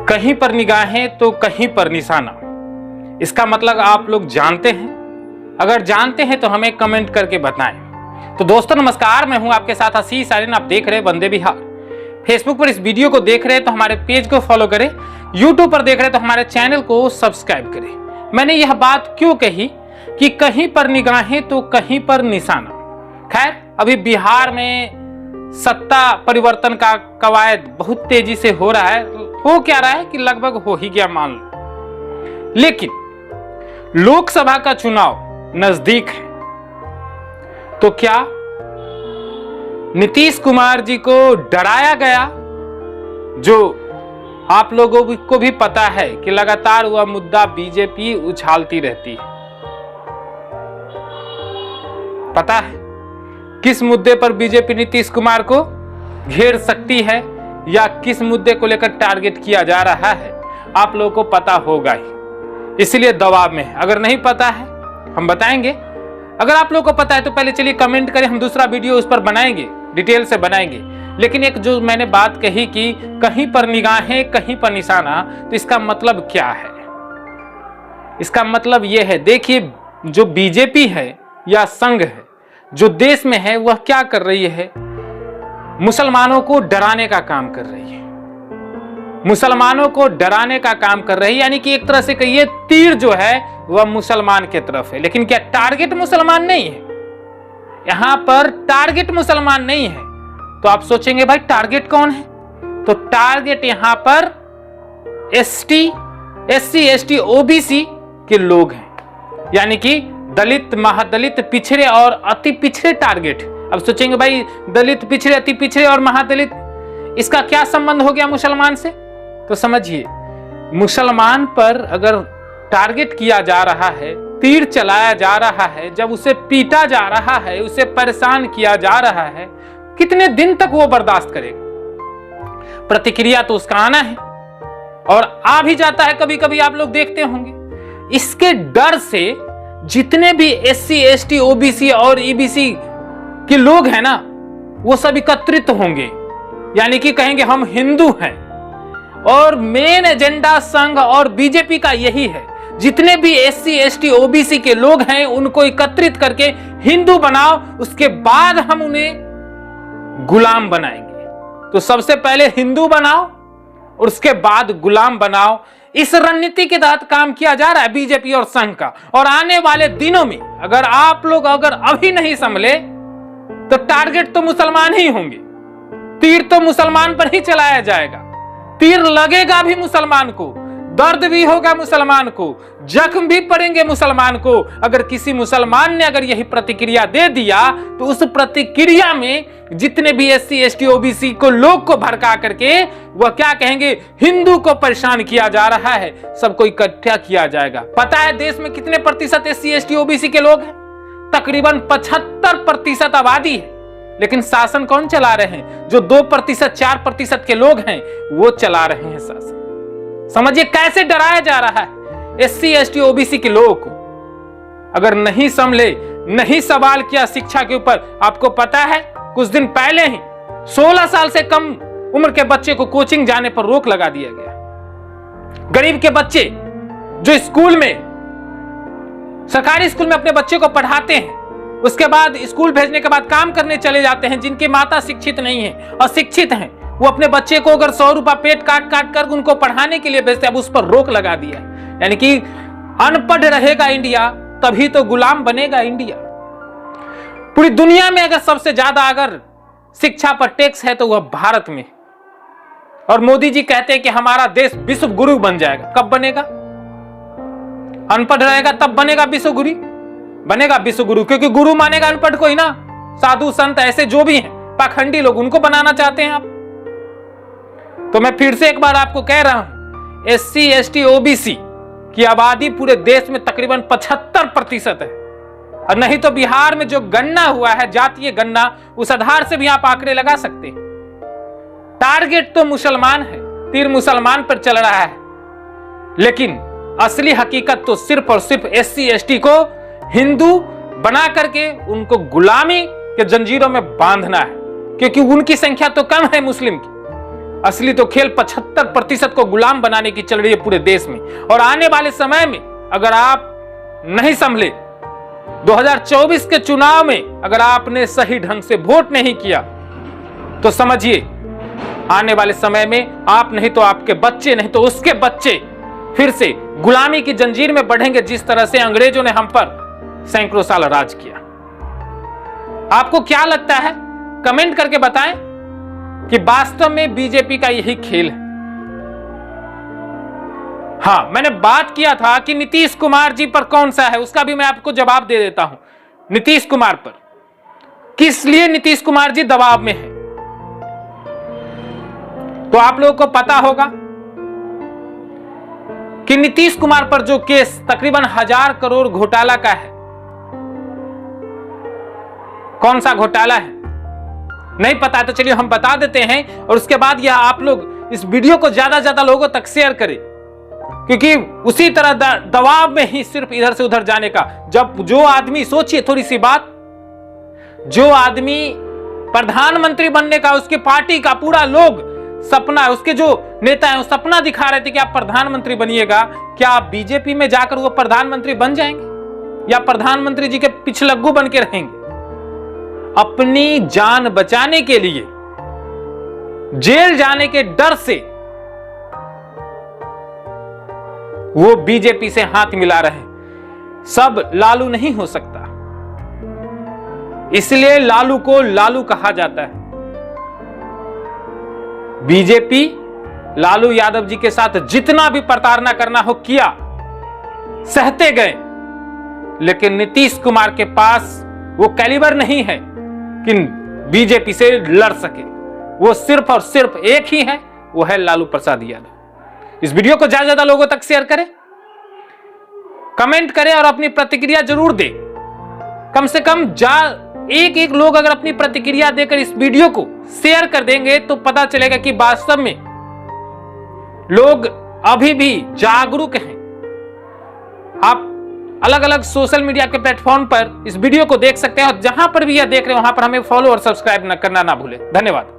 कहीं पर निगाहें तो कहीं पर निशाना, इसका मतलब आप लोग जानते हैं? अगर जानते हैं तो हमें कमेंट करके बताएं। तो दोस्तों नमस्कार, मैं हूं आपके साथ आशीष आर्यन। आप देख रहे हैं वंदे विहार। फेसबुक पर इस वीडियो को देख रहे हैं तो हमारे पेज को फॉलो करें, यूट्यूब पर देख रहे हैं तो हमारे चैनल को सब्सक्राइब करें। मैंने यह बात क्यों कही कि कहीं पर निगाहें तो कहीं पर निशाना। खैर, अभी बिहार में सत्ता परिवर्तन का कवायद बहुत तेजी से हो रहा है। हो क्या रहा है कि लगभग हो ही गया मान लो, लेकिन लोकसभा का चुनाव नजदीक है। तो क्या नीतीश कुमार जी को डराया गया? जो आप लोगों को भी पता है कि लगातार वह मुद्दा बीजेपी उछालती रहती है। पता है किस मुद्दे पर बीजेपी नीतीश कुमार को घेर सकती है या किस मुद्दे को लेकर टारगेट किया जा रहा है, आप लोगों को पता होगा ही, इसलिए दबाव में है। अगर नहीं पता है हम बताएंगे, अगर आप लोगों को पता है तो पहले चलिए कमेंट करें, हम दूसरा वीडियो उस पर बनाएंगे, डिटेल से बनाएंगे। लेकिन एक जो मैंने बात कही कि कहीं पर निगाहें कहीं पर निशाना, तो इसका मतलब क्या है? इसका मतलब यह है, देखिए जो बीजेपी है या संघ है जो देश में है, वह क्या कर रही है? मुसलमानों को डराने का काम कर रही है। मुसलमानों को डराने का काम कर रही है, यानी कि एक तरह से कहिए तीर जो है वह मुसलमान की तरफ है। लेकिन क्या टारगेट मुसलमान नहीं है? यहां पर टारगेट मुसलमान नहीं है। तो आप सोचेंगे भाई टारगेट कौन है? तो टारगेट यहां पर एससी एसटी ओबीसी के लोग हैं, यानी कि दलित, महादलित, पिछड़े और अति पिछड़े टारगेट। अब सोचेंगे भाई दलित, पिछड़े, अति पिछड़े और महादलित, इसका क्या संबंध हो गया मुसलमान से? तो समझिए, मुसलमान पर अगर टारगेट किया जा रहा है, तीर चलाया जा रहा है, जब उसे पीटा जा रहा है, उसे परेशान किया जा रहा है, कितने दिन तक वो बर्दाश्त करेगा? प्रतिक्रिया तो उसका आना है और आ भी जाता है कभी कभी, आप लोग देखते होंगे। इसके डर से जितने भी एससी एसटी ओबीसी और ईबीसी के लोग हैं ना, वो सब एकत्रित होंगे, यानी कि कहेंगे हम हिंदू हैं। और मेन एजेंडा संघ और बीजेपी का यही है, जितने भी एससी एसटी ओबीसी के लोग हैं उनको एकत्रित करके हिंदू बनाओ, उसके बाद हम उन्हें गुलाम बनाएंगे। तो सबसे पहले हिंदू बनाओ और उसके बाद गुलाम बनाओ। इस रणनीति के तहत काम किया जा रहा है बीजेपी और संघ का। और आने वाले दिनों में अगर आप लोग अभी नहीं संभले तो टारगेट तो मुसलमान ही होंगे, तीर तो मुसलमान पर ही चलाया जाएगा। तीर लगेगा भी मुसलमान को, दर्द भी होगा मुसलमान को, जख्म भी पड़ेंगे मुसलमान को। अगर किसी मुसलमान ने अगर यही प्रतिक्रिया दे दिया तो उस प्रतिक्रिया में जितने भी एससी एसटी ओबीसी को लोग को भड़का करके वह क्या कहेंगे, हिंदू को परेशान किया जा रहा है, सबको इकट्ठा किया जाएगा। पता है देश में कितने प्रतिशत एससी एसटी ओबीसी के लोग हैं? तकरीबन 75% आबादी है। लेकिन शासन कौन चला रहे हैं? जो 2% 4% के लोग हैं वो चला रहे हैं शासन। समझिए कैसे डराया जा रहा है एससी एसटी ओबीसी के लोगों को। अगर नहीं संभले, नहीं सवाल किया शिक्षा के ऊपर। आपको पता है कुछ दिन पहले ही 16 साल से कम उम्र के बच्चे को कोचिंग जाने पर रोक लगा दिया गया। गरीब के बच्चे जो स्कूल में, सरकारी स्कूल में अपने बच्चे को पढ़ाते हैं, उसके बाद स्कूल भेजने के बाद काम करने चले जाते हैं, जिनके माता शिक्षित नहीं है, अशिक्षित हैं, वो अपने बच्चे को अगर 100 रुपया पेट काट काट कर उनको पढ़ाने के लिए भेजते हैं, अब उस पर रोक लगा दिया। यानी कि अनपढ़ रहेगा इंडिया तभी तो गुलाम बनेगा इंडिया। पूरी दुनिया में अगर सबसे ज्यादा अगर शिक्षा पर टैक्स है तो वह भारत में। और मोदी जी कहते हैं कि हमारा देश विश्व गुरु बन जाएगा। कब बनेगा? अनपढ़ रहेगा तब बनेगा विश्व गुरु, बनेगा विश्व गुरु, क्योंकि गुरु मानेगा अनपढ़ को ही ना। साधु संत ऐसे जो भी हैं पाखंडी लोग, उनको बनाना चाहते हैं आप। तो मैं फिर से एक बार आपको कह रहा हूं, एससी एसटी ओबीसी की आबादी पूरे देश में तकरीबन 75% है। और नहीं तो बिहार में जो गणना हुआ है, जातीय गणना, उस आधार से भी आप आंकड़े लगा सकते हैं। टारगेट तो मुसलमान है, तीर मुसलमान पर चल रहा है, लेकिन असली हकीकत तो सिर्फ और सिर्फ एससी एसटी को हिंदू बना करके उनको गुलामी के जंजीरों में बांधना है, क्योंकि उनकी संख्या तो कम है मुस्लिम की। असली तो खेल 75% को गुलाम बनाने की चल रही है पूरे देश में। और आने वाले समय में अगर आप नहीं संभले, 2024 के चुनाव में अगर आपने सही ढंग से वोट नहीं किया, तो समझिए आने वाले समय में आप नहीं तो आपके बच्चे, नहीं तो उसके बच्चे फिर से गुलामी की जंजीर में बढ़ेंगे, जिस तरह से अंग्रेजों ने हम पर सैकड़ों साल राज किया। आपको क्या लगता है? कमेंट करके बताएं कि वास्तव में बीजेपी का यही खेल है। हाँ, मैंने बात किया था कि नीतीश कुमार जी पर कौन सा है, उसका भी मैं आपको जवाब दे देता हूं। नीतीश कुमार पर किस लिए नीतीश कुमार जी दबाव में है, तो आप लोगों को पता होगा कि नीतीश कुमार पर जो केस तकरीबन 1000 करोड़ घोटाला का है, कौन सा घोटाला है नहीं पता, तो चलिए हम बता देते हैं। और उसके बाद यह आप लोग इस वीडियो को ज्यादा से ज्यादा लोगों तक शेयर करें, क्योंकि उसी तरह दबाव में ही सिर्फ इधर से उधर जाने का, जब जो आदमी, सोचिए थोड़ी सी बात, जो आदमी प्रधानमंत्री बनने का, उसकी पार्टी का पूरा लोग सपना, उसके जो नेता हैं वो सपना दिखा रहे थे कि आप प्रधानमंत्री बनिएगा, क्या आप बीजेपी में जाकर वो प्रधानमंत्री बन जाएंगे या प्रधानमंत्री जी के पिछलग्गू बन के रहेंगे? अपनी जान बचाने के लिए जेल जाने के डर से वो बीजेपी से हाथ मिला रहे। सब लालू नहीं हो सकता, इसलिए लालू को लालू कहा जाता है। बीजेपी लालू यादव जी के साथ जितना भी प्रताड़ना करना हो किया, सहते गए, लेकिन नीतीश कुमार के पास वो कैलिबर नहीं है कि बीजेपी से लड़ सके। वो सिर्फ और सिर्फ एक ही है, वो है लालू प्रसाद यादव। इस वीडियो को ज्यादा से ज्यादा लोगों तक शेयर करें, कमेंट करें और अपनी प्रतिक्रिया जरूर दें। कम से कम एक लोग अगर अपनी प्रतिक्रिया देकर इस वीडियो को शेयर कर देंगे तो पता चलेगा कि वास्तव में लोग अभी भी जागरूक हैं। आप अलग अलग सोशल मीडिया के प्लेटफॉर्म पर इस वीडियो को देख सकते हैं, और जहां पर भी यह देख रहे हैं वहां पर हमें फॉलो और सब्सक्राइब करना ना भूलें। धन्यवाद।